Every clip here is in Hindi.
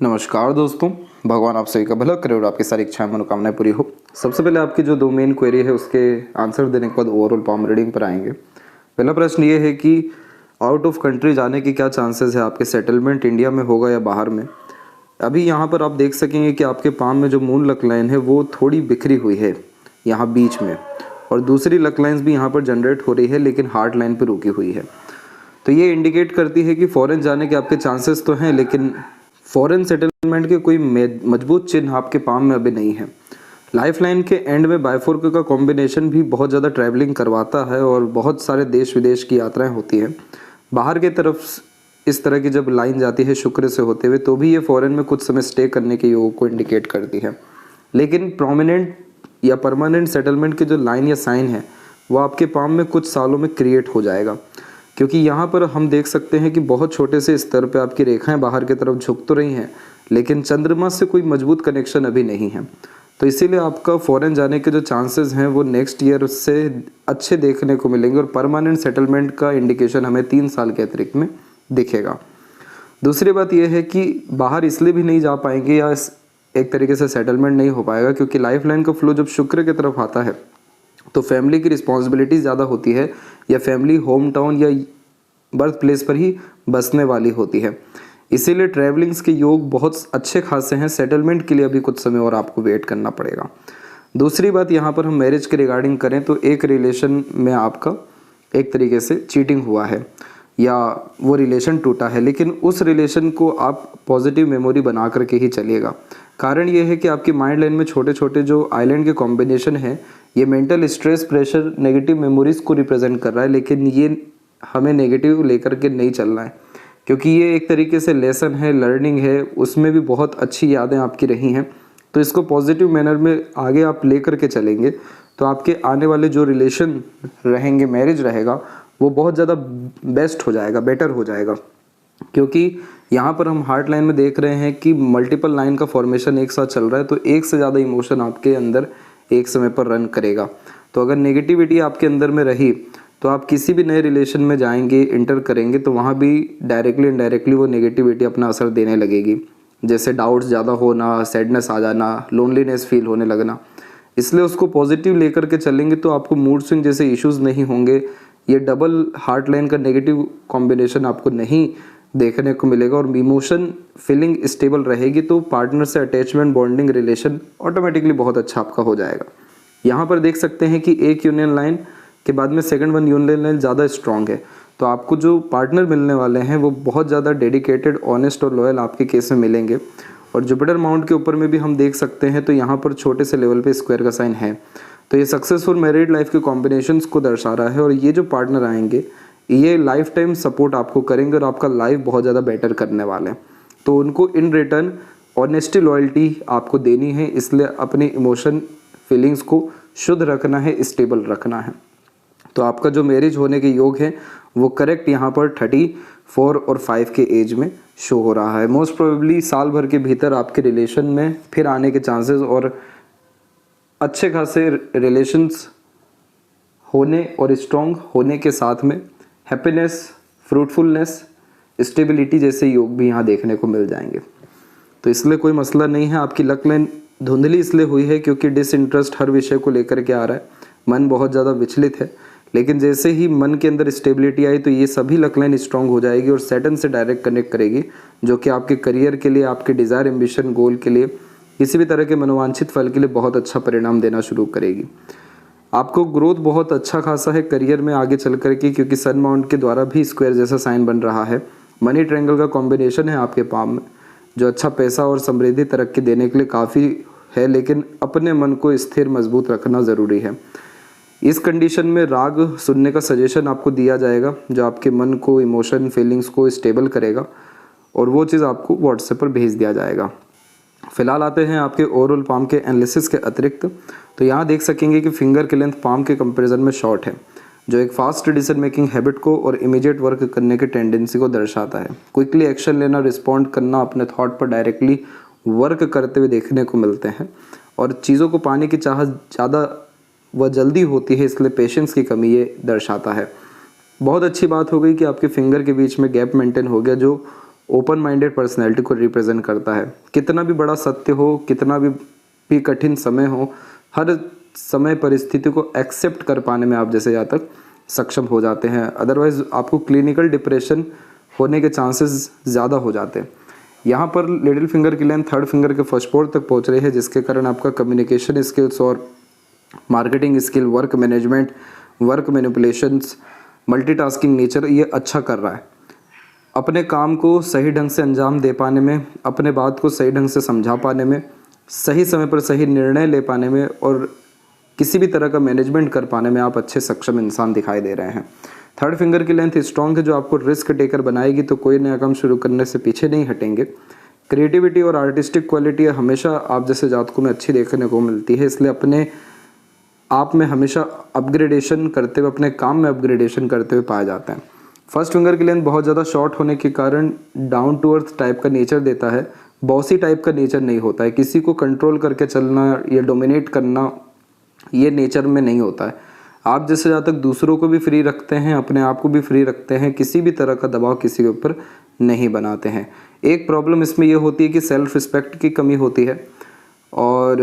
नमस्कार दोस्तों, भगवान आप सभी का भला करे और आपकी सारी इच्छाएं मनोकामनाएं पूरी हो। सबसे पहले आपकी जो दो मेन क्वेरी है उसके आंसर देने के बाद ओवरऑल पाम रीडिंग पर आएंगे। पहला प्रश्न ये है कि आउट ऑफ कंट्री जाने के क्या चांसेस है, आपके सेटलमेंट इंडिया में होगा या बाहर में। अभी यहाँ पर आप देख सकेंगे कि आपके पाम में जो मून लक लाइन है वो थोड़ी बिखरी हुई है यहाँ बीच में, और दूसरी लक लाइन्स भी यहाँ पर जनरेट हो रही है लेकिन हार्ट लाइन पर रुकी हुई है। तो ये इंडिकेट करती है कि फॉरेन जाने के आपके चांसेस तो हैं, लेकिन फॉरेन सेटलमेंट के कोई मजबूत चिन्ह आपके पाम में अभी नहीं है। लाइफ लाइन के एंड में बाइफोर्क का कॉम्बिनेशन भी बहुत ज़्यादा ट्रैवलिंग करवाता है और बहुत सारे देश विदेश की यात्राएं होती हैं बाहर की तरफ। इस तरह की जब लाइन जाती है शुक्र से होते हुए तो भी ये फॉरेन में कुछ समय स्टे करने के योग को इंडिकेट करती है। लेकिन प्रोमिनेंट या परमानेंट सेटलमेंट के जो लाइन या साइन है वो आपके पाम में कुछ सालों में क्रिएट हो जाएगा, क्योंकि यहाँ पर हम देख सकते हैं कि बहुत छोटे से स्तर पे आपकी रेखाएं बाहर की तरफ झुक तो रही हैं लेकिन चंद्रमा से कोई मजबूत कनेक्शन अभी नहीं है। तो इसीलिए आपका फॉरेन जाने के जो चांसेस हैं वो नेक्स्ट ईयर से अच्छे देखने को मिलेंगे और परमानेंट सेटलमेंट का इंडिकेशन हमें 3 साल के अतिरिक्त में दिखेगा। दूसरी बात यह है कि बाहर इसलिए भी नहीं जा पाएंगे या एक तरीके से सेटलमेंट नहीं हो पाएगा क्योंकि लाइफ लाइन का फ्लो जब शुक्र की तरफ आता है तो फैमिली की रिस्पॉन्सिबिलिटी ज़्यादा होती है या फैमिली होम टाउन या बर्थ प्लेस पर ही बसने वाली होती है। इसीलिए ट्रैवलिंग्स के योग बहुत अच्छे खासे हैं। सेटलमेंट के लिए अभी कुछ समय और आपको वेट करना पड़ेगा। दूसरी बात, यहाँ पर हम मैरिज के रिगार्डिंग करें तो एक रिलेशन में आपका एक तरीके से चीटिंग हुआ है या वो रिलेशन टूटा है, लेकिन उस रिलेशन को आप पॉजिटिव मेमोरी बना करके ही चलिएगा। कारण ये है कि आपकी माइंड लाइन में छोटे छोटे जो आइलैंड के कॉम्बिनेशन है ये mental stress, pressure, negative memories को रिप्रेजेंट कर रहा है, लेकिन ये हमें नेगेटिव लेकर के नहीं चलना है क्योंकि ये एक तरीके से लेसन है, लर्निंग है, उसमें भी बहुत अच्छी यादें आपकी रही हैं। तो इसको पॉजिटिव मैनर में आगे आप ले करके चलेंगे तो आपके आने वाले जो रिलेशन रहेंगे, मैरिज रहेगा, वो बहुत ज़्यादा बेस्ट हो जाएगा, बेटर हो जाएगा। क्योंकि यहाँ पर हम हार्ट लाइन में देख रहे हैं कि मल्टीपल लाइन का फॉर्मेशन एक साथ चल रहा है, तो एक से ज़्यादा इमोशन आपके अंदर एक समय पर रन करेगा। तो अगर नेगेटिविटी आपके अंदर में रही तो आप किसी भी नए रिलेशन में जाएंगे, इंटर करेंगे तो वहाँ भी डायरेक्टली इनडायरेक्टली वो नेगेटिविटी अपना असर देने लगेगी। जैसे डाउट्स ज़्यादा होना, सैडनेस आ जाना, लोनलीनेस फील होने लगना। इसलिए उसको पॉजिटिव लेकर के चलेंगे तो आपको मूड स्विंग जैसे इश्यूज़ नहीं होंगे। ये डबल हार्ट लाइन का नेगेटिव कॉम्बिनेशन आपको नहीं देखने को मिलेगा और इमोशन फीलिंग स्टेबल रहेगी तो पार्टनर से अटैचमेंट, बॉन्डिंग, रिलेशन ऑटोमेटिकली बहुत अच्छा आपका हो जाएगा। यहाँ पर देख सकते हैं कि एक यूनियन लाइन के बाद में सेकंड वन यूनियन लाइन ज़्यादा स्ट्रॉन्ग है, तो आपको जो पार्टनर मिलने वाले हैं वो बहुत ज़्यादा डेडिकेटेड, ऑनेस्ट और लॉयल आपके केस में मिलेंगे। और जुपिटर माउंट के ऊपर में भी हम देख सकते हैं तो यहाँ पर छोटे से लेवल पे स्क्वायर का साइन है, तो ये सक्सेसफुल मैरिड लाइफ के कॉम्बिनेशंस को दर्शा रहा है। और ये जो पार्टनर आएंगे ये लाइफ टाइम सपोर्ट आपको करेंगे और आपका लाइफ बहुत ज़्यादा बेटर करने वाले हैं। तो उनको इन रिटर्न ऑनेस्टी, लॉयल्टी आपको देनी है, इसलिए अपनी इमोशन, फीलिंग्स को शुद्ध रखना है, स्टेबल रखना है। तो आपका जो मैरिज होने के योग है वो करेक्ट यहाँ पर 34 और 5 के एज में शो हो रहा है। मोस्ट प्रोबेबली साल भर के भीतर आपके रिलेशन में फिर आने के चांसेस और अच्छे खासे रिलेशंस होने और स्ट्रॉन्ग होने के साथ में हैप्पीनेस, फ्रूटफुलनेस, स्टेबिलिटी जैसे योग भी यहाँ देखने को मिल जाएंगे। तो इसलिए कोई मसला नहीं है। आपकी लक लाइन धुंधली इसलिए हुई है क्योंकि डिसइंटरेस्ट हर विषय को लेकर के आ रहा है, मन बहुत ज़्यादा विचलित है, लेकिन जैसे ही मन के अंदर स्टेबिलिटी आई तो ये सभी लक लाइन स्ट्रॉन्ग हो जाएगी और सैटर्न से डायरेक्ट कनेक्ट करेगी, जो कि आपके करियर के लिए, आपके डिज़ायर, एम्बिशन, गोल के लिए, किसी भी तरह के मनोवांछित फल के लिए बहुत अच्छा परिणाम देना शुरू करेगी। आपको ग्रोथ बहुत अच्छा खासा है करियर में आगे चल करके, क्योंकि सन माउंट के द्वारा भी स्क्वायर जैसा साइन बन रहा है। मनी ट्रायंगल का कॉम्बिनेशन है आपके पाम में, जो अच्छा पैसा और समृद्धि, तरक्की देने के लिए काफ़ी है, लेकिन अपने मन को स्थिर, मजबूत रखना ज़रूरी है। इस कंडीशन में राग सुनने का सजेशन आपको दिया जाएगा जो आपके मन को, इमोशन, फीलिंग्स को स्टेबल करेगा और वो चीज़ आपको व्हाट्सएप पर भेज दिया जाएगा। फिलहाल आते हैं आपके ओवरऑल पाम के एनालिसिस के अतिरिक्त। तो यहाँ देख सकेंगे कि फिंगर की लेंथ पाम के कंपैरिजन में शॉर्ट है, जो एक फास्ट डिसीजन मेकिंग हैबिट को और इमीडिएट वर्क करने की टेंडेंसी को दर्शाता है। क्विकली एक्शन लेना, रिस्पॉन्ड करना, अपने थॉट पर डायरेक्टली वर्क करते हुए देखने को मिलते हैं और चीज़ों को पाने की चाहत ज़्यादा व जल्दी होती है, इसलिए पेशेंस की कमी ये दर्शाता है। बहुत अच्छी बात हो गई कि आपके फिंगर के बीच में गैप मेंटेन हो गया, जो ओपन माइंडेड पर्सनैलिटी को रिप्रेजेंट करता है। कितना भी बड़ा सत्य हो, कितना भी कठिन समय हो, हर समय परिस्थिति को एक्सेप्ट कर पाने में आप जैसे जातक सक्षम हो जाते हैं। अदरवाइज आपको क्लिनिकल डिप्रेशन होने के चांसेस ज़्यादा हो जाते हैं। यहाँ पर लिटिल फिंगर की लेंथ थर्ड फिंगर के फर्स्ट पोर्ट तक पहुँच रही है, जिसके कारण आपका कम्युनिकेशन स्किल्स और marketing skill, work management, work manipulations, multitasking nature ये अच्छा कर रहा है। अपने काम को सही ढंग से अंजाम दे पाने में, अपने बात को सही ढंग से समझा पाने में, सही समय पर सही निर्णय ले पाने में और किसी भी तरह का मैनेजमेंट कर पाने में आप अच्छे सक्षम इंसान दिखाई दे रहे हैं। थर्ड फिंगर की लेंथ स्ट्रॉन्ग है, जो आपको रिस्क टेकर बनाएगी, तो कोई नया काम शुरू करने से पीछे नहीं हटेंगे। क्रिएटिविटी और आर्टिस्टिक क्वालिटी हमेशा आप जैसे जातकों में अच्छी देखने को मिलती है, इसलिए अपने आप में हमेशा अपग्रेडेशन करते हुए, अपने काम में अपग्रेडेशन करते हुए पाए जाते हैं। फर्स्ट फिंगर की लेंथ बहुत ज़्यादा शॉर्ट होने के कारण डाउन टू अर्थ टाइप का नेचर देता है, बॉसी टाइप का नेचर नहीं होता है। किसी को कंट्रोल करके चलना या डोमिनेट करना ये नेचर में नहीं होता है। आप जैसे जहाँ तक दूसरों को भी फ्री रखते हैं, अपने आप को भी फ्री रखते हैं, किसी भी तरह का दबाव किसी के ऊपर नहीं बनाते हैं। एक प्रॉब्लम इसमें यह होती है कि सेल्फ रिस्पेक्ट की कमी होती है और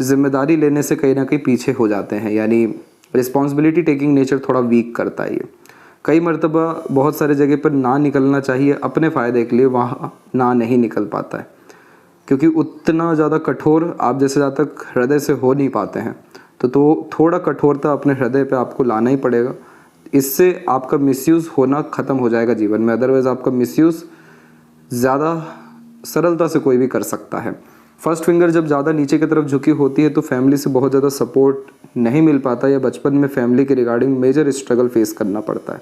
जिम्मेदारी लेने से कहीं ना कहीं पीछे हो जाते हैं, यानी रिस्पॉन्सिबिलिटी टेकिंग नेचर थोड़ा वीक करता है। ये कई मर्तबा बहुत सारे जगह पर ना निकलना चाहिए अपने फ़ायदे के लिए, वहाँ ना नहीं निकल पाता है, क्योंकि उतना ज़्यादा कठोर आप जैसे जहाँ तक हृदय से हो नहीं पाते हैं। तो थोड़ा कठोरता अपने हृदय पे आपको लाना ही पड़ेगा। इससे आपका मिसयूज़ होना ख़त्म हो जाएगा जीवन में। अदरवाइज़ आपका मिसयूज़ ज़्यादा सरलता से कोई भी कर सकता है। फर्स्ट फिंगर जब ज़्यादा नीचे की तरफ झुकी होती है तो फैमिली से बहुत ज़्यादा सपोर्ट नहीं मिल पाता, या बचपन में फैमिली के रिगार्डिंग मेजर स्ट्रगल फेस करना पड़ता है।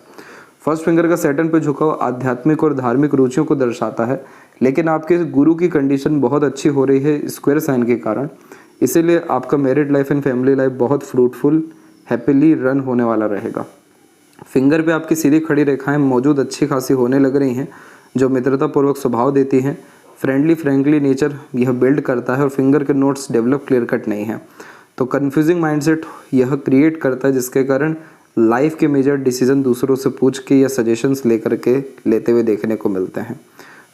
फर्स्ट फिंगर का सैटर्न पे झुकाव आध्यात्मिक और धार्मिक रुचियों को दर्शाता है, लेकिन आपके गुरु की कंडीशन बहुत अच्छी हो रही है स्क्वायर साइन के कारण, इसीलिए आपका married life and family life बहुत फ्रूटफुल हैप्पीली रन होने वाला रहेगा। फिंगर पे आपकी सीधी खड़ी रेखाएं मौजूद अच्छी खासी होने लग रही हैं, जो मित्रतापूर्वक स्वभाव देती हैं। फ्रेंडली फ्रेंकली नेचर यह बिल्ड करता है और फिंगर के नोट्स डेवलप क्लियर कट नहीं है, तो कन्फ्यूजिंग माइंडसेट यह क्रिएट करता है, जिसके कारण लाइफ के मेजर डिसीजन दूसरों से पूछ के या सजेशंस लेकर के लेते हुए देखने को मिलते हैं।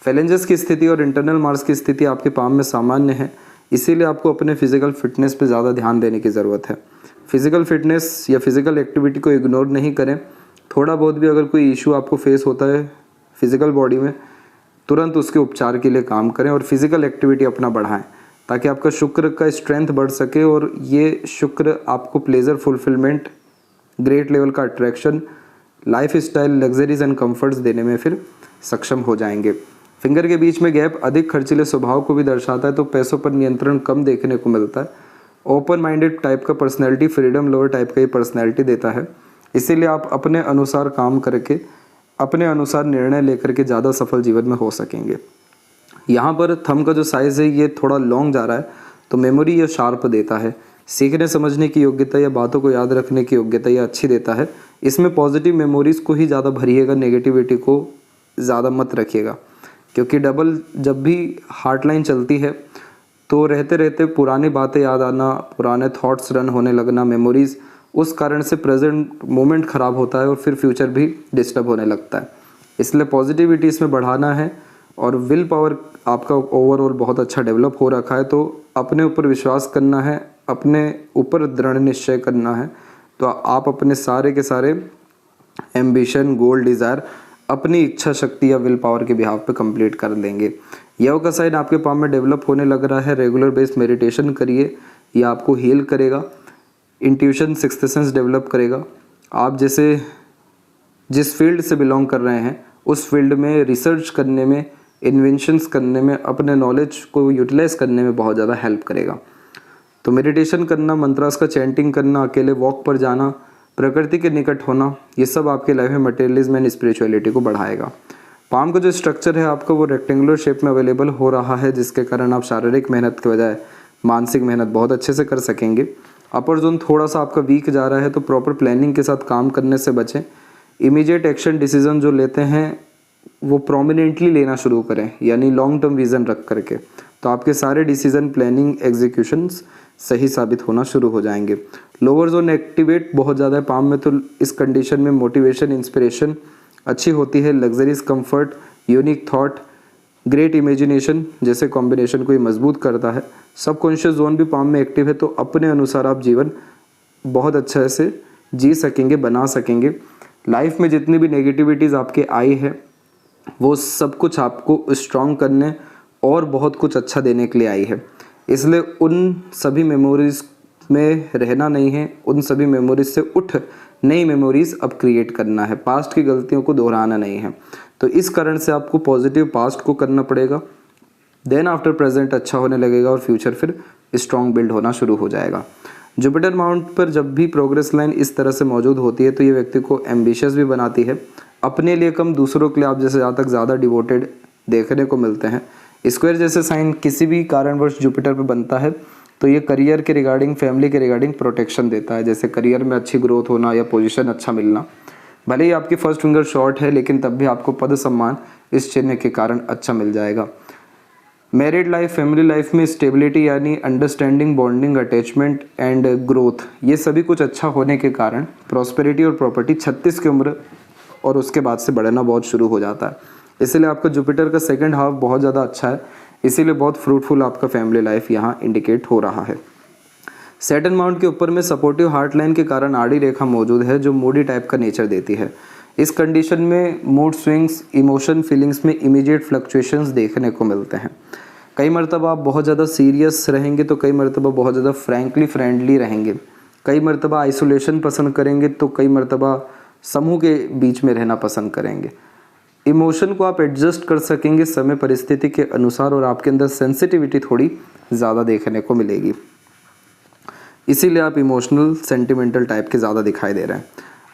फैलेंजेस की स्थिति और इंटरनल मार्क्स की स्थिति आपके पाम में सामान्य है, इसीलिए आपको अपने फिजिकल फिटनेस पे ज़्यादा ध्यान देने की ज़रूरत है। फिजिकल फिटनेस या फिजिकल एक्टिविटी को इग्नोर नहीं करें। थोड़ा बहुत भी अगर कोई इशू आपको फेस होता है फिजिकल बॉडी में, तुरंत उसके उपचार के लिए काम करें और फिजिकल एक्टिविटी अपना बढ़ाएं, ताकि आपका शुक्र का स्ट्रेंथ बढ़ सके और ये शुक्र आपको प्लेजर फुलफिलमेंट, ग्रेट लेवल का attraction, life style, luxuries and comforts देने में फिर सक्षम हो जाएंगे। फिंगर के बीच में गैप अधिक खर्चीले स्वभाव को भी दर्शाता है, तो पैसों पर नियंत्रण कम देखने को मिलता है। ओपन माइंडेड टाइप का पर्सनैलिटी, फ्रीडम लवर टाइप का ये पर्सनैलिटी देता है, इसीलिए आप अपने अनुसार काम करके, अपने अनुसार निर्णय लेकर के ज़्यादा सफल जीवन में हो सकेंगे। यहाँ पर थंब का जो साइज़ है ये थोड़ा लॉन्ग जा रहा है, तो मेमोरी ये शार्प देता है। सीखने समझने की योग्यता या बातों को याद रखने की योग्यता ये अच्छी देता है। इसमें पॉजिटिव मेमोरीज़ को ही ज़्यादा भरिएगा, नेगेटिविटी को ज़्यादा मत रखिएगा, क्योंकि डबल जब भी हार्ट लाइन चलती है तो रहते रहते पुरानी बातें याद आना, पुराने थॉट्स रन होने लगना, मेमोरीज़, उस कारण से प्रेजेंट मोमेंट ख़राब होता है और फिर फ्यूचर भी डिस्टर्ब होने लगता है। इसलिए पॉजिटिविटी इसमें बढ़ाना है और विल पावर आपका ओवरऑल बहुत अच्छा डेवलप हो रखा है, तो अपने ऊपर विश्वास करना है, अपने ऊपर दृढ़ निश्चय करना है, तो आप अपने सारे के सारे एम्बिशन, गोल, डिज़ायर अपनी इच्छा शक्ति या विल पावर के बिहाव पे कंप्लीट कर लेंगे। योग का साइन आपके पाम में डेवलप होने लग रहा है। रेगुलर बेस्ड मेडिटेशन करिए, ये आपको हील करेगा। इंट्यूशन, सिक्स्थ सेंस डेवलप करेगा। आप जैसे जिस फील्ड से बिलोंग कर रहे हैं उस फील्ड में रिसर्च करने में, इन्वेंशंस करने में, अपने नॉलेज को यूटिलाइज करने में बहुत ज़्यादा हेल्प करेगा। तो मेडिटेशन करना, मंत्रास का चैंटिंग करना, अकेले वॉक पर जाना, प्रकृति के निकट होना, ये सब आपके लाइफ में मटेरियलिज्म एंड स्पिरिचुअलिटी को बढ़ाएगा। पाम का जो स्ट्रक्चर है आपका वो रेक्टेंगुलर शेप में अवेलेबल हो रहा है, जिसके कारण आप शारीरिक मेहनत के बजाय मानसिक मेहनत बहुत अच्छे से कर सकेंगे। अपर जोन थोड़ा सा आपका वीक जा रहा है, तो प्रॉपर प्लानिंग के साथ काम करने से बचें। इमीडिएट एक्शन डिसीजन जो लेते हैं वो प्रोमिनेंटली लेना शुरू करें, यानी लॉन्ग टर्म विज़न रख करके, तो आपके सारे डिसीजन, प्लानिंग, एग्जीक्यूशंस सही साबित होना शुरू हो जाएंगे। लोअर जोन एक्टिवेट बहुत ज़्यादा है पाम में, तो इस कंडीशन में मोटिवेशन, इंस्पिरेशन अच्छी होती है। Luxuries, comfort, unique thought, great imagination जैसे कॉम्बिनेशन को ये मजबूत करता है। सबकॉन्शियस जोन भी पाम में एक्टिव है, तो अपने अनुसार आप जीवन बहुत अच्छे से जी सकेंगे, बना सकेंगे। लाइफ में जितनी भी नेगेटिविटीज़ आपके आई है वो सब कुछ आपको स्ट्रॉन्ग करने और बहुत कुछ अच्छा देने के लिए आई है। इसलिए उन सभी मेमोरीज़ में रहना नहीं है, उन सभी मेमोरीज से उठ नई मेमोरीज अब क्रिएट करना है, पास्ट की गलतियों को दोहराना नहीं है। तो इस कारण से आपको पॉजिटिव पास्ट को करना पड़ेगा, देन आफ्टर प्रेजेंट अच्छा होने लगेगा और फ्यूचर फिर स्ट्रॉन्ग बिल्ड होना शुरू हो जाएगा। जुपिटर माउंट पर जब भी प्रोग्रेस लाइन इस तरह से मौजूद होती है तो ये व्यक्ति को एम्बिशियस भी बनाती है, अपने लिए कम दूसरों के लिए आप जैसे जहाँ तक ज़्यादा डिवोटेड देखने को मिलते हैं। स्क्वायर जैसे साइन किसी भी कारणवश जुपिटर पे बनता है तो ये करियर के रिगार्डिंग, फैमिली के रिगार्डिंग प्रोटेक्शन देता है, जैसे करियर में अच्छी ग्रोथ होना या पोजीशन अच्छा मिलना। भले ही आपकी फर्स्ट फिंगर शॉर्ट है लेकिन तब भी आपको पद सम्मान इस चिन्ह के कारण अच्छा मिल जाएगा। मैरिड लाइफ, फैमिली लाइफ में स्टेबिलिटी यानी understanding, bonding, attachment and growth, ये सभी कुछ अच्छा होने के कारण प्रॉस्पेरिटी और प्रॉपर्टी 36 की उम्र और उसके बाद से बढ़ना बहुत शुरू हो जाता है। इसीलिए आपका जुपिटर का सेकंड हाफ बहुत ज़्यादा अच्छा है, इसीलिए बहुत फ्रूटफुल आपका फैमिली लाइफ यहाँ इंडिकेट हो रहा है। सैटर्न माउंट के ऊपर में सपोर्टिव हार्ट लाइन के कारण आड़ी रेखा मौजूद है जो मूडी टाइप का नेचर देती है। इस कंडीशन में मूड स्विंग्स, इमोशन, फीलिंग्स में इमीडिएट फ्लक्चुएशंस देखने को मिलते हैं। कई मरतबा आप बहुत ज़्यादा सीरियस रहेंगे तो कई मरतबा बहुत ज़्यादा फ्रैंकली फ्रेंडली रहेंगे, कई मरतबा आइसोलेशन पसंद करेंगे तो कई मरतबा समूह के बीच में रहना पसंद करेंगे। इमोशन को आप एडजस्ट कर सकेंगे समय परिस्थिति के अनुसार और आपके अंदर सेंसिटिविटी थोड़ी ज़्यादा देखने को मिलेगी, इसीलिए आप इमोशनल सेंटिमेंटल टाइप के ज़्यादा दिखाई दे रहे हैं।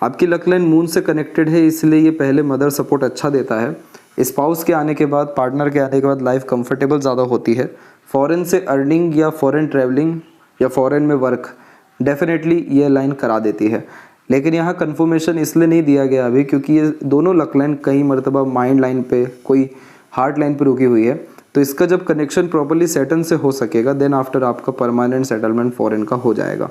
आपकी लक लाइन मून से कनेक्टेड है, इसलिए ये पहले मदर सपोर्ट अच्छा देता है। स्पाउस के आने के बाद, पार्टनर के आने के बाद लाइफ कंफर्टेबल ज़्यादा होती है। फॉरेन से अर्निंग या फॉरेन ट्रैवलिंग या फॉरेन में वर्क डेफिनेटली ये लाइन करा देती है, लेकिन यहाँ कन्फर्मेशन इसलिए नहीं दिया गया अभी क्योंकि ये दोनों लक लाइन कई मरतबा माइंड लाइन पे, कोई हार्ट लाइन पे रुकी हुई है। तो इसका जब कनेक्शन प्रॉपर्ली सैटर्न से हो सकेगा देन आफ्टर आपका परमानेंट सेटलमेंट फॉरेन का हो जाएगा।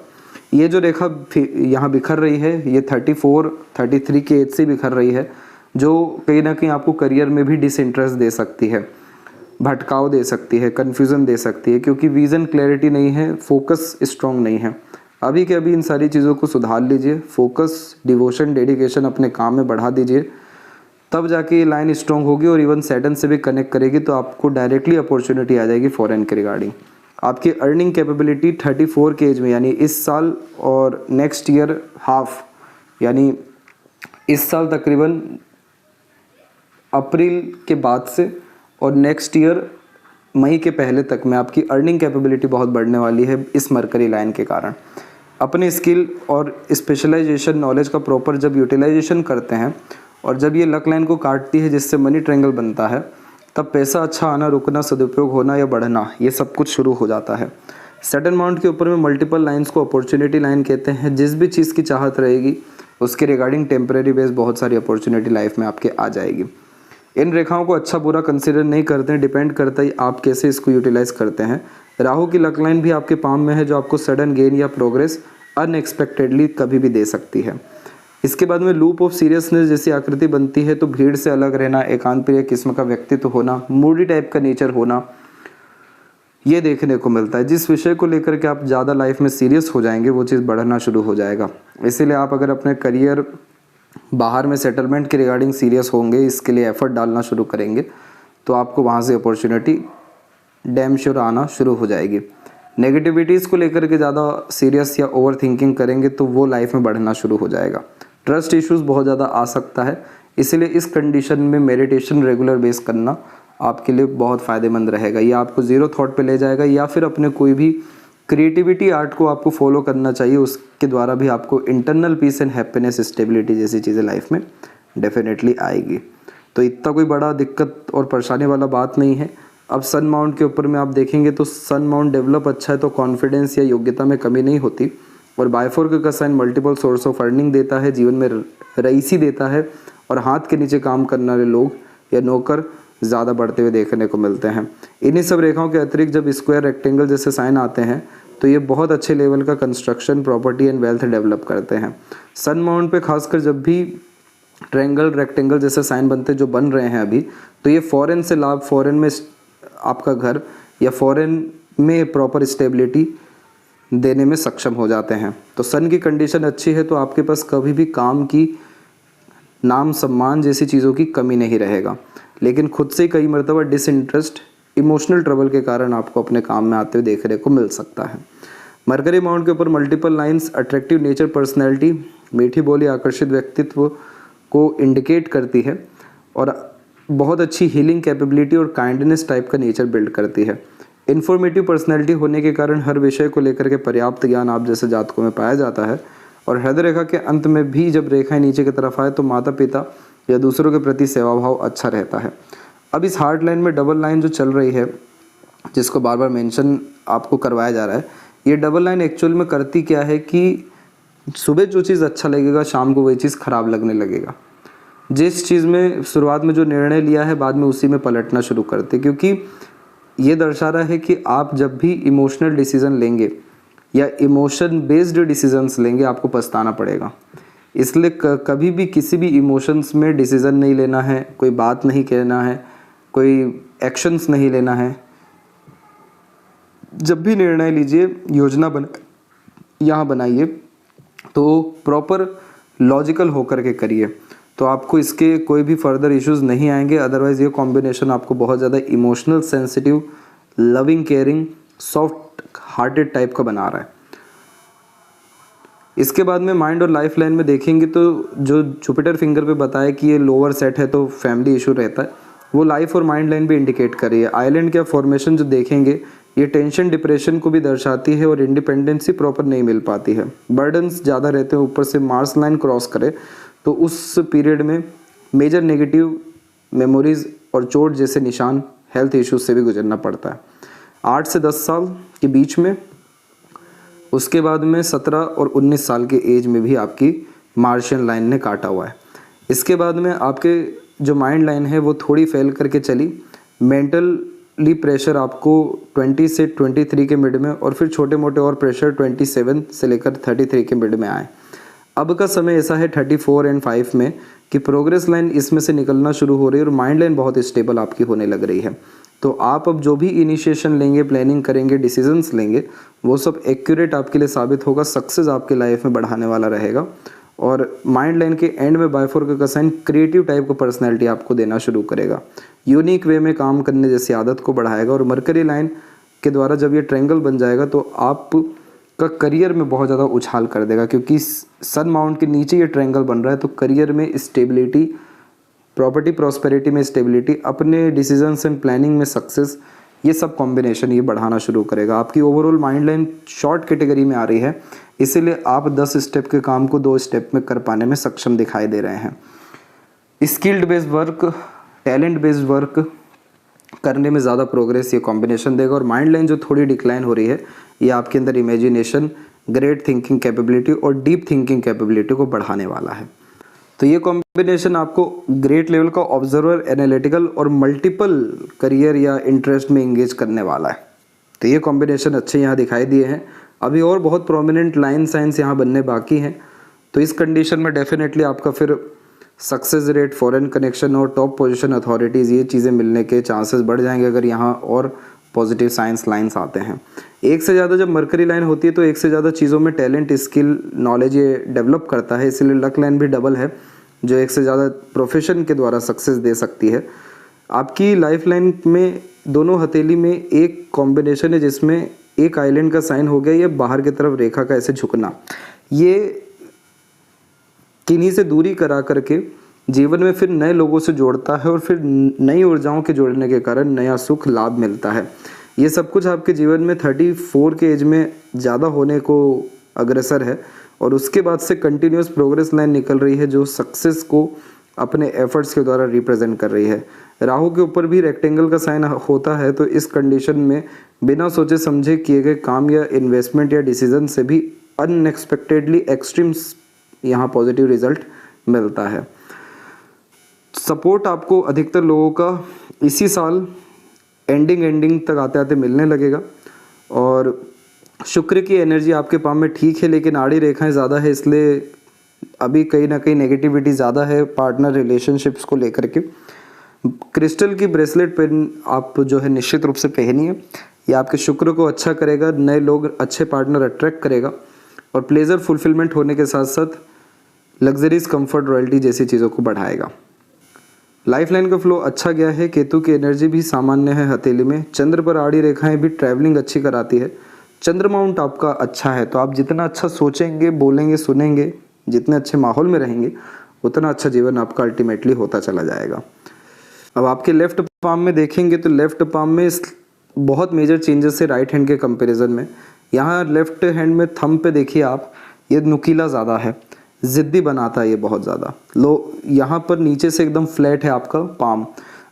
ये जो रेखा यहाँ बिखर रही है ये 34-33 के एज से बिखर रही है, जो कहीं ना कहीं आपको करियर में भी डिसइंटरेस्ट दे सकती है, भटकाव दे सकती है, कन्फ्यूज़न दे सकती है, क्योंकि विज़न क्लैरिटी नहीं है, फोकस स्ट्रॉन्ग नहीं है। अभी के अभी इन सारी चीज़ों को सुधार लीजिए, फोकस, डिवोशन, डेडिकेशन अपने काम में बढ़ा दीजिए, तब जाके ये लाइन स्ट्रॉन्ग होगी और इवन सैटर्न से भी कनेक्ट करेगी तो आपको डायरेक्टली अपॉर्चुनिटी आ जाएगी फॉरेन के रिगार्डिंग। आपकी अर्निंग कैपेबिलिटी 34 के एज में यानी इस साल और नेक्स्ट ईयर हाफ, यानी इस साल तकरीबन अप्रैल के बाद से और नेक्स्ट ईयर मई के पहले तक में आपकी अर्निंग कैपेबिलिटी बहुत बढ़ने वाली है इस मरकरी लाइन के कारण। अपने स्किल और स्पेशलाइजेशन नॉलेज का प्रॉपर जब यूटिलाइजेशन करते हैं और जब ये लक लाइन को काटती है जिससे मनी ट्रायंगल बनता है, तब पैसा अच्छा आना, रुकना, सदुपयोग होना या बढ़ना, ये सब कुछ शुरू हो जाता है। सैटर्न माउंट के ऊपर में मल्टीपल लाइंस को अपॉर्चुनिटी लाइन कहते हैं। जिस भी चीज़ की चाहत रहेगी उसके रिगार्डिंग टेम्परेरी बेस बहुत सारी अपॉर्चुनिटी लाइफ में आपके आ जाएगी। इन रेखाओं को अच्छा बुरा कंसिडर नहीं करते हैं, डिपेंड करता है आप कैसे इसको यूटिलाइज करते हैं। राहु की लक लाइन भी आपके पाम में है जो आपको सडन गेन या प्रोग्रेस अनएक्सपेक्टेडली कभी भी दे सकती है। इसके बाद में लूप ऑफ सीरियसनेस जैसी आकृति बनती है तो भीड़ से अलग रहना, एकांत प्रिय किस्म का व्यक्तित्व होना, मूडी टाइप का नेचर होना, ये देखने को मिलता है। जिस विषय को लेकर के आप ज़्यादा लाइफ में सीरियस हो जाएंगे वो चीज़ बढ़ना शुरू हो जाएगा। इसीलिए आप अगर अपने करियर, बाहर में सेटलमेंट के रिगार्डिंग सीरियस होंगे, इसके लिए एफर्ट डालना शुरू करेंगे तो आपको वहाँ से अपॉर्चुनिटी डैम श्योर आना शुरू हो जाएगी। नेगेटिविटीज़ को लेकर के ज़्यादा सीरियस या ओवर थिंकिंग करेंगे तो वो लाइफ में बढ़ना शुरू हो जाएगा। ट्रस्ट इश्यूज़ बहुत ज़्यादा आ सकता है, इसीलिए इस कंडीशन में मेडिटेशन रेगुलर बेस करना आपके लिए बहुत फ़ायदेमंद रहेगा। ये आपको ज़ीरो थॉट पे ले जाएगा या फिर अपने कोई भी क्रिएटिविटी आर्ट को आपको फॉलो करना चाहिए, उसके द्वारा भी आपको internal peace and happiness, stability जैसी चीज़ें लाइफ में डेफिनेटली आएगी। तो इतना कोई बड़ा दिक्कत और परेशानी वाला बात नहीं है। अब सन माउंट के ऊपर में आप देखेंगे तो सन माउंट डेवलप अच्छा है तो कॉन्फिडेंस या योग्यता में कमी नहीं होती। और बायफोर्क का sign multiple source of earning देता है, जीवन में रईसी देता है और हाथ के नीचे काम करने वाले लोग या नौकर ज़्यादा बढ़ते हुए देखने को मिलते हैं। इन्हीं सब रेखाओं के अतिरिक्त जब स्क्वायर, रेक्टेंगल जैसे साइन आते हैं तो ये बहुत अच्छे लेवल का construction, property and wealth develop करते हैं। सन माउंट पे खासकर जब भी ट्रायंगल, रेक्टेंगल जैसे साइन बनते जो बन रहे हैं अभी, तो ये फॉरेन से लाभ, फॉरेन में आपका घर या फॉरेन में प्रॉपर स्टेबिलिटी देने में सक्षम हो जाते हैं। तो सन की कंडीशन अच्छी है तो आपके पास कभी भी काम की, नाम सम्मान जैसी चीज़ों की कमी नहीं रहेगा। लेकिन खुद से कई मरतबा डिसइंटरेस्ट, इमोशनल ट्रबल के कारण आपको अपने काम में आते हुए देखने को मिल सकता है। मरकरी माउंट के ऊपर multiple lines attractive nature, personality, मीठी बोली, आकर्षित व्यक्तित्व को इंडिकेट करती है और बहुत अच्छी हीलिंग कैपेबिलिटी और काइंडनेस टाइप का नेचर बिल्ड करती है। इन्फॉर्मेटिव पर्सनैलिटी होने के कारण हर विषय को लेकर के पर्याप्त ज्ञान आप जैसे जातकों में पाया जाता है। और हृदय रेखा के अंत में भी जब रेखाएं नीचे की तरफ आए तो माता पिता या दूसरों के प्रति सेवा भाव अच्छा रहता है। अब इस हार्ट लाइन में डबल लाइन जो चल रही है, जिसको बार बार मेंशन आपको करवाया जा रहा है, ये डबल लाइन एक्चुअल में करती क्या है कि सुबह जो चीज़ अच्छा लगेगा शाम को वही चीज़ खराब लगने लगेगा। जिस चीज़ में शुरुआत में जो निर्णय लिया है बाद में उसी में पलटना शुरू करते, क्योंकि ये दर्शा रहा है कि आप जब भी इमोशनल डिसीजन लेंगे या इमोशन बेस्ड डिसीजंस लेंगे आपको पछताना पड़ेगा। इसलिए कभी भी किसी भी इमोशंस में डिसीजन नहीं लेना है, कोई बात नहीं कहना है, कोई एक्शंस नहीं लेना है। जब भी निर्णय लीजिए, योजना यहाँ बनाइए तो प्रॉपर लॉजिकल होकर के करिए, तो आपको इसके कोई भी फर्दर इश्यूज नहीं आएंगे। अदरवाइज़ ये कॉम्बिनेशन आपको बहुत ज़्यादा emotional, sensitive, loving, caring, soft hearted type का बना रहा है। इसके बाद में माइंड और लाइफ लाइन में देखेंगे तो जो जुपिटर फिंगर पे बताया कि ये लोअर सेट है तो फैमिली इशू रहता है, वो लाइफ और माइंड लाइन भी इंडिकेट कर रही है। आइलैंड का फॉर्मेशन जो देखेंगे ये टेंशन, डिप्रेशन को भी दर्शाती है और इंडिपेंडेंसी प्रॉपर नहीं मिल पाती है। बर्डन्स ज़्यादा रहते हैं, ऊपर से मार्स लाइन क्रॉस करे तो उस पीरियड में मेजर नेगेटिव मेमोरीज और चोट जैसे निशान, हेल्थ इश्यूज से भी गुजरना पड़ता है 8 से 10 साल के बीच में। उसके बाद में 17 और 19 साल के एज में भी आपकी मार्शियन लाइन ने काटा हुआ है। इसके बाद में आपके जो माइंड लाइन है वो थोड़ी फेल करके चली। मेंटली प्रेशर आपको 20 से 23 के मिड में, और फिर छोटे मोटे और प्रेशर 27 से लेकर 33 के मिड में आए। अब का समय ऐसा है 34 एंड 5 में कि प्रोग्रेस लाइन इसमें से निकलना शुरू हो रही है और माइंड लाइन बहुत स्टेबल आपकी होने लग रही है। तो आप अब जो भी इनिशिएशन लेंगे, प्लानिंग करेंगे, डिसीजंस लेंगे, वो सब एक्यूरेट आपके लिए साबित होगा, सक्सेस आपके लाइफ में बढ़ाने वाला रहेगा। और माइंड लाइन के एंड में बायफोर्क का साइन क्रिएटिव टाइप का पर्सनैलिटी आपको देना शुरू करेगा, यूनिक वे में काम करने जैसी आदत को बढ़ाएगा। और मरकरी लाइन के द्वारा जब ये ट्रायंगल बन जाएगा तो आप का करियर में बहुत ज़्यादा उछाल कर देगा, क्योंकि सन माउंट के नीचे ये ट्रायंगल बन रहा है। तो करियर में स्टेबिलिटी, प्रॉपर्टी प्रॉस्पेरिटी में स्टेबिलिटी, अपने डिसीजंस एंड प्लानिंग में सक्सेस, ये सब कॉम्बिनेशन ये बढ़ाना शुरू करेगा। आपकी overall mind line short category में आ रही है, इसीलिए आप 10 स्टेप के काम को 2 स्टेप में कर पाने में सक्षम दिखाई दे रहे हैं। Skilled based work, talent based work करने में ज़्यादा प्रोग्रेस ये कॉम्बिनेशन देगा। और माइंड लाइन जो थोड़ी डिक्लाइन हो रही है, ये आपके अंदर इमेजिनेशन, ग्रेट थिंकिंग कैपेबिलिटी और डीप थिंकिंग कैपेबिलिटी को बढ़ाने वाला है। तो ये कॉम्बिनेशन आपको ग्रेट लेवल का ऑब्जर्वर, एनालिटिकल और मल्टीपल करियर या इंटरेस्ट में इंगेज करने वाला है। तो ये कॉम्बिनेशन अच्छे यहाँ दिखाई दिए हैं। अभी और बहुत प्रोमिनेंट लाइन साइंस यहाँ बनने बाकी हैं। तो इस कंडीशन में डेफिनेटली आपका फिर सक्सेस रेट, फॉरेन कनेक्शन और टॉप पोजीशन अथॉरिटीज़, ये चीज़ें मिलने के चांसेस बढ़ जाएंगे अगर यहाँ और पॉजिटिव साइंस लाइंस आते हैं। एक से ज़्यादा जब मरकरी लाइन होती है तो एक से ज़्यादा चीज़ों में टैलेंट, स्किल, नॉलेज ये डेवलप करता है। इसलिए लक लाइन भी डबल है जो एक से ज़्यादा प्रोफेशन के द्वारा सक्सेस दे सकती है। आपकी लाइफ लाइन में दोनों हथेली में एक कॉम्बिनेशन है जिसमें एक आइलैंड का साइन हो गया, ये बाहर की तरफ रेखा का ऐसे झुकना, ये किन्हीं से दूरी करा करके जीवन में फिर नए लोगों से जोड़ता है और फिर नई ऊर्जाओं के जोड़ने के कारण नया सुख, लाभ मिलता है। ये सब कुछ आपके जीवन में 34 के एज में ज़्यादा होने को अग्रसर है और उसके बाद से कंटिन्यूस प्रोग्रेस लाइन निकल रही है जो सक्सेस को अपने एफर्ट्स के द्वारा रिप्रेजेंट कर रही है। राहु के ऊपर भी रेक्टेंगल का साइन होता है, तो इस कंडीशन में बिना सोचे समझे किए गए काम या इन्वेस्टमेंट या डिसीजन से भी अनएक्सपेक्टेडली एक्सट्रीम्स यहाँ पॉजिटिव रिजल्ट मिलता है। सपोर्ट आपको अधिकतर लोगों का इसी साल एंडिंग तक आते आते मिलने लगेगा। और शुक्र की एनर्जी आपके पाम में ठीक है, लेकिन आड़ी रेखाएं ज़्यादा है, इसलिए अभी कहीं ना कहीं नेगेटिविटी ज़्यादा है पार्टनर रिलेशनशिप्स को लेकर के। क्रिस्टल की ब्रेसलेट पहन आप जो है निश्चित रूप से पहनिए, ये आपके शुक्र को अच्छा करेगा, नए लोग अच्छे पार्टनर अट्रैक्ट करेगा और प्लेजर फुलफिलमेंट होने के साथ साथ लग्जरीज कंफर्ट रॉयल्टी जैसी चीज़ों को बढ़ाएगा। लाइफ लाइन का फ्लो अच्छा गया है, केतु की एनर्जी भी सामान्य है हथेली में, चंद्र पर आड़ी रेखाएं भी ट्रैवलिंग अच्छी कराती है, चंद्र माउंट आपका अच्छा है, तो आप जितना अच्छा सोचेंगे, बोलेंगे, सुनेंगे, जितने अच्छे माहौल में रहेंगे उतना अच्छा जीवन आपका अल्टीमेटली होता चला जाएगा। अब आपके लेफ्ट पाम में देखेंगे तो लेफ्ट पाम में बहुत मेजर चेंजेस है राइट हैंड के कंपैरिजन में। यहाँ लेफ्ट हैंड में थंब पे देखिए आप, ये नुकीला ज़्यादा है, ज़िद्दी बनाता है ये बहुत ज़्यादा। यहाँ पर नीचे से एकदम फ्लैट है आपका पाम,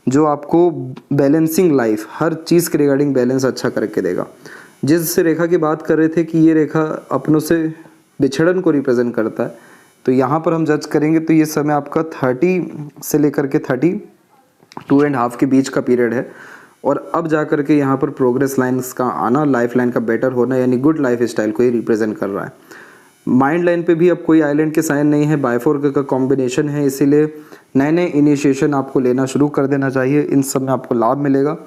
जो आपको बैलेंसिंग लाइफ, हर चीज़ के रिगार्डिंग बैलेंस अच्छा करके देगा। जिस रेखा की बात कर रहे थे कि ये रेखा अपनों से बिछड़न को रिप्रेजेंट करता है, तो यहाँ पर हम जज करेंगे तो ये समय आपका 30 से लेकर के 32.5 के बीच का पीरियड है। और अब जा कर के यहाँ पर प्रोग्रेस लाइन्स का आना, लाइफ लाइन का बेटर होना, यानी गुड लाइफ स्टाइल को ही रिप्रेजेंट कर रहा है। माइंड लाइन पे भी अब कोई आइलैंड के साइन नहीं है, बायफोर्क का कॉम्बिनेशन है, इसीलिए नए नए इनिशिएशन आपको लेना शुरू कर देना चाहिए, इन सब में आपको लाभ मिलेगा।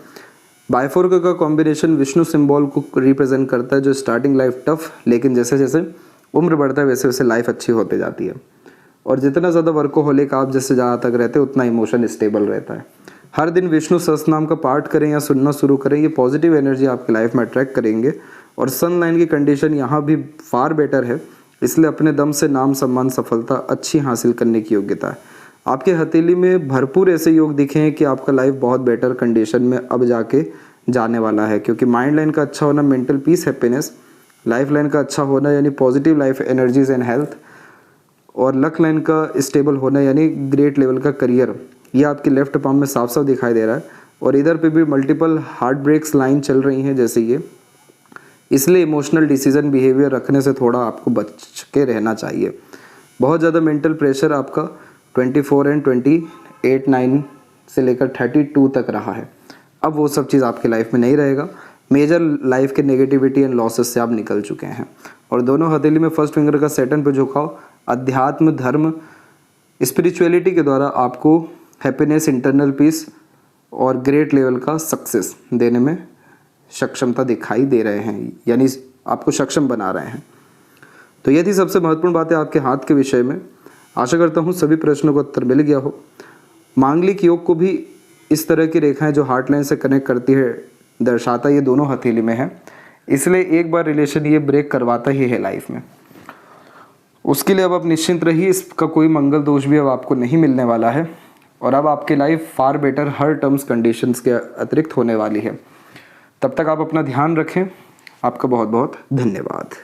बायफोर्क का कॉम्बिनेशन विष्णु सिंबल को रिप्रेजेंट करता है, जो स्टार्टिंग लाइफ टफ, लेकिन जैसे जैसे उम्र बढ़ता है वैसे वैसे लाइफ अच्छी होती जाती है। और जितना ज़्यादा वर्कोहोलिक आप जैसे ज़्यादा तक रहते हैं उतना इमोशन स्टेबल रहता है। हर दिन विष्णु सहस्त्रनाम का पाठ करें या सुनना शुरू करें, ये पॉजिटिव एनर्जी आपकी लाइफ में अट्रैक्ट करेंगे। और सन लाइन की कंडीशन यहाँ भी फार बेटर है, इसलिए अपने दम से नाम सम्मान सफलता अच्छी हासिल करने की योग्यता है। आपके हथेली में भरपूर ऐसे योग दिखे हैं कि आपका लाइफ बहुत बेटर कंडीशन में अब जाके जाने वाला है, क्योंकि माइंड लाइन का अच्छा होना mental peace happiness, life line का अच्छा होना यानी positive life energies and health, और लक लाइन का स्टेबल होना यानी ग्रेट लेवल का करियर, ये आपके लेफ्ट पाम में साफ साफ दिखाई दे रहा है। और इधर पे भी मल्टीपल हार्ट ब्रेक्स लाइन चल रही हैं जैसे ये, इसलिए इमोशनल डिसीजन बिहेवियर रखने से थोड़ा आपको बच के रहना चाहिए। बहुत ज़्यादा मेंटल प्रेशर आपका 24 एंड 28, 9 से लेकर 32 तक रहा है, अब वो सब चीज़ आपकी लाइफ में नहीं रहेगा। मेजर लाइफ के नेगेटिविटी एंड लॉसेस से आप निकल चुके हैं। और दोनों हथेली में फर्स्ट फिंगर का सैटर्न पे झुकाव अध्यात्म, धर्म, स्पिरिचुअलिटी के द्वारा आपको हैप्पीनेस, इंटरनल पीस और ग्रेट लेवल का सक्सेस देने में सक्षमता दिखाई दे रहे हैं, यानी आपको सक्षम बना रहे हैं। तो ये थी सबसे महत्वपूर्ण बातें आपके हाथ के विषय में। आशा करता हूँ सभी प्रश्नों का उत्तर मिल गया हो। मांगलिक योग को भी इस तरह की रेखाएं जो हार्ट लाइन से कनेक्ट करती है दर्शाता ये दोनों हथेली में है, इसलिए एक बार रिलेशन ये ब्रेक करवाता ही है लाइफ में। उसके लिए अब आप निश्चिंत रहिए, इसका कोई मंगल दोष भी अब आपको नहीं मिलने वाला है और अब आपकी लाइफ फार बेटर हर टर्म्स कंडीशंस के अतिरिक्त होने वाली है। तब तक आप अपना ध्यान रखें। आपका बहुत बहुत धन्यवाद।